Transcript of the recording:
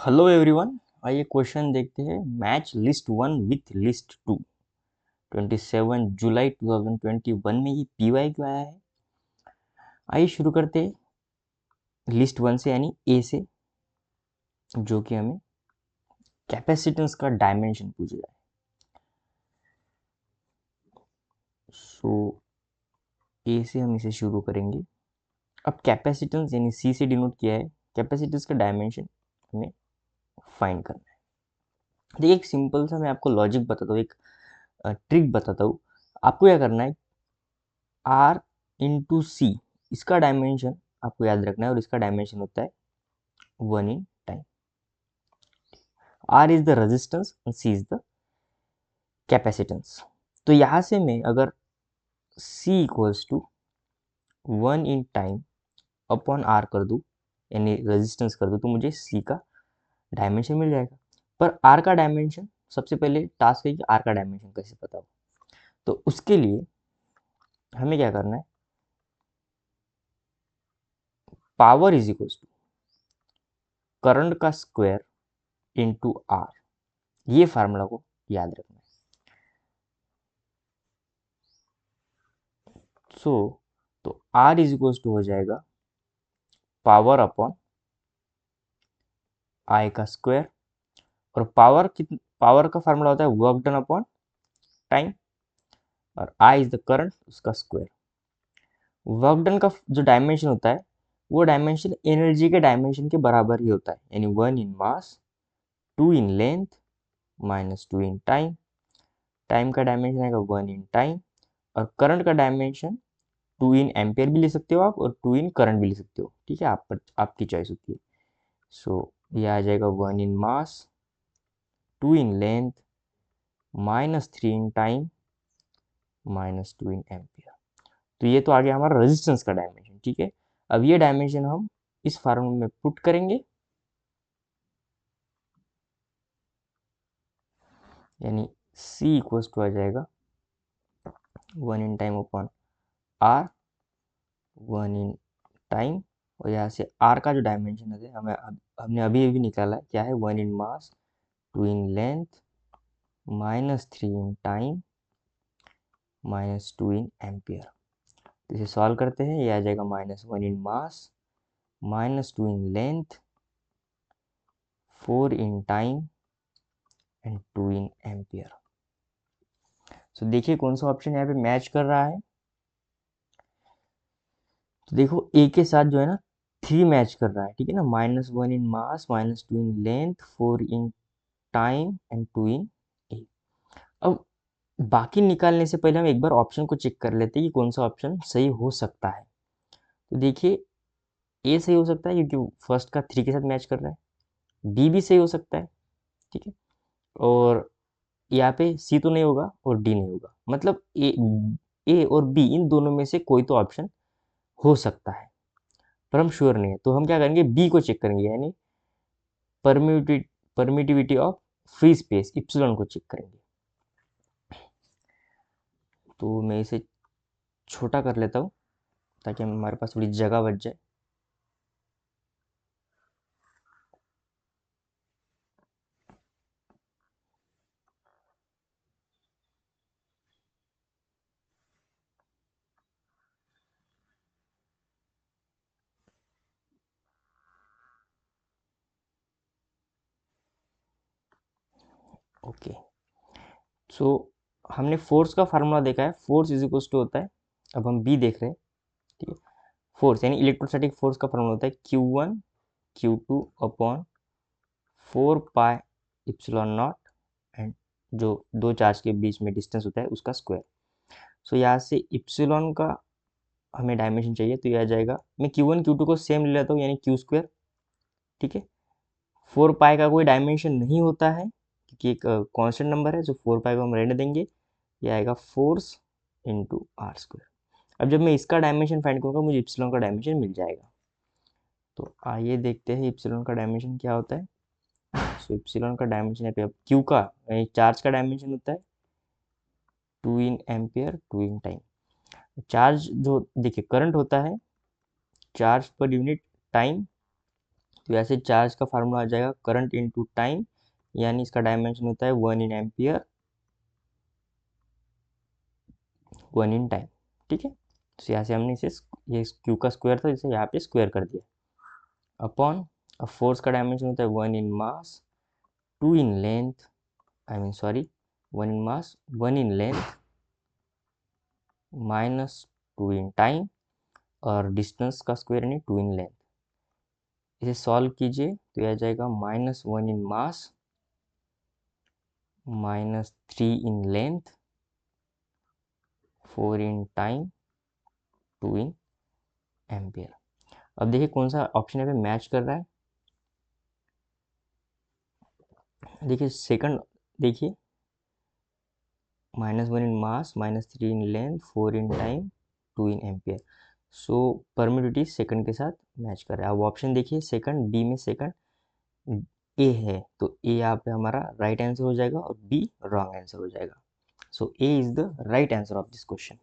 Hello everyone. आइए question देखते हैं। Match list one with list two. 27 जुलाई 2021 में ये पीवाई क्यों आया है। आइए शुरू करते हैं लिस्ट वन से यानी ए से, जो कि हमें कैपेसिटेंस का डायमेंशन पूछ रहा है। सो ए से हम इसे शुरू करेंगे। अब कैपेसिटेंस यानी सी से डिनोट किया है, कैपेसिटेंस का डायमेंशन हमें फाइंड करना है। देखिए एक सिंपल सा मैं आपको लॉजिक बताता हूँ, एक ट्रिक बताता हूँ। आपको क्या करना है, आर इंटू सी, इसका डायमेंशन आपको याद रखना है और इसका डायमेंशन होता है 1 in time। R is the resistance and C is the capacitance. तो यहां से मैं अगर C equals to 1 in time upon R कर दूं यानी रेजिस्टेंस कर दूं, तो मुझे सी का डायमेंशन मिल जाएगा। पर आर का डायमेंशन, सबसे पहले टास्क है कि आर का डायमेंशन कैसे पता हो। तो उसके लिए हमें क्या करना है, power is equals to current का स्क्वायर इंटू आर, ये फार्मूला को याद रखना है। सो तो आर इज इक्वल्स टू हो जाएगा पावर अपॉन आई का स्क्वायर। और पावर का फार्मूला होता है वर्क डन अपॉन टाइम, और आई इज द करंट, उसका स्क्वायर। वर्क डन का जो डायमेंशन होता है वो डायमेंशन एनर्जी के डायमेंशन के बराबर ही होता है, यानी 1 in mass, 2 in length, minus 2 in time. Time का डायमेंशन आएगा 1 in टाइम, और करंट का डायमेंशन 2 in एम्पियर भी ले सकते हो आप, और 2 in करंट भी ले सकते हो। ठीक है, आप पर आपकी चॉइस होती है। सो ये आ जाएगा 1 in mass, 2 in length, -3 in time, -2 in ampere. तो ये तो आ गया हमारा रेजिस्टेंस का डायमेंशन। ठीक है, अब ये डायमेंशन हम इस फार्मूला में पुट करेंगे, यानी C इक्वल्स टू आ जाएगा 1 in time upon R, 1 in time. और यहाँ से R का जो डायमेंशन है हमने अभी अभी निकाला है, क्या है, 1 in mass, 2 in length, -3 in time, -2 in ampere. इसे सॉल्व करते हैं, ये आ जाएगा -1 in mass, -2 in length, 4 in time and 2 in ampere. So देखिए कौन सा ऑप्शन यहाँ पे मैच कर रहा है। तो देखो ए के साथ जो है ना 3 मैच कर रहा है। ठीक है ना, -1 in mass, -2 in length, 4 in time and 2 in ए। अब बाकी निकालने से पहले हम एक बार ऑप्शन को चेक कर लेते हैं कि कौन सा ऑप्शन सही हो सकता है। तो देखिए ए सही हो सकता है क्योंकि फर्स्ट का 3 के साथ मैच कर रहा है। बी भी सही हो सकता है। ठीक है, और यहाँ पे सी तो नहीं होगा और डी नहीं होगा, मतलब ए और बी इन दोनों में से कोई तो ऑप्शन हो सकता है, पर हम श्योर नहीं है। तो हम क्या करेंगे, बी को चेक करेंगे, यानी permittivity of free space epsilon को चेक करेंगे। तो मैं इसे छोटा कर लेता हूँ ताकि हमारे पास थोड़ी जगह बच जाए। ओके, सो हमने फोर्स का फार्मूला देखा है, फोर्स इज इक्वल्स टू होता है, अब हम बी देख रहे हैं। ठीक है, फोर्स यानी इलेक्ट्रोस्टैटिक फोर्स का फार्मूला होता है Q1 Q2 upon 4 pi epsilon not, and जो दो चार्ज के बीच में डिस्टेंस होता है उसका स्क्वायर। सो यहाँ से इप्सिलॉन का हमें डायमेंशन चाहिए, तो ये आ जाएगा, मैं Q1 Q2 को सेम ले लेता हूँ यानी क्यू स्क्वायर। ठीक है, 4 पाई का कोई डायमेंशन नहीं होता है क्योंकि एक कांस्टेंट नंबर है, जो 4 पाई को हम रहने देंगे। ये आएगा फोर्स इंटू आर स्क्वायर। अब जब मैं इसका डायमेंशन फाइंड करूँगा मुझे इप्सिलॉन का डायमेंशन मिल जाएगा। तो आइए देखते हैं इप्सिलॉन का डायमेंशन क्या होता है। सो इप्सिलॉन का डायमेंशन यहाँ पे, अब क्यू का यानी चार्ज का डायमेंशन होता है 2 in ampere 2 in time. Charge जो देखिए करंट होता है चार्ज पर यूनिट टाइम, तो ऐसे चार्ज का फार्मूला आ जाएगा करंट इनटू टाइम, यानी इसका डायमेंशन होता है 1 इन एम्पियर, 1 इन टाइम। ठीक है, तो यहाँ से हमने इसे ये क्यू का स्क्वायर था इसे यहाँ पे स्क्वायर कर दिया अपॉन, अब फोर्स का डायमेंशन होता है 1 इन मास, 2 in length, I mean sorry 1 in mass, 1 in length minus 2 in time, और डिस्टेंस का स्क्वायर यानी 2 इन लेंथ। इसे सॉल्व कीजिए तो यह आ जाएगा -1 इन मास -3 in length 4 in time 2 in ampere. अब देखिए कौन सा ऑप्शन यहाँ पे मैच कर रहा है। देखिए सेकंड, देखिए -1 इन मास -3 in length 4 in time 2 in ampere. So permittivity second के साथ मैच कर रहा है। अब ऑप्शन देखिए सेकंड, बी में सेकंड ए है, तो ए यहाँ पे हमारा राइट आंसर हो जाएगा और बी रॉन्ग आंसर हो जाएगा। So A is the right answer of this question.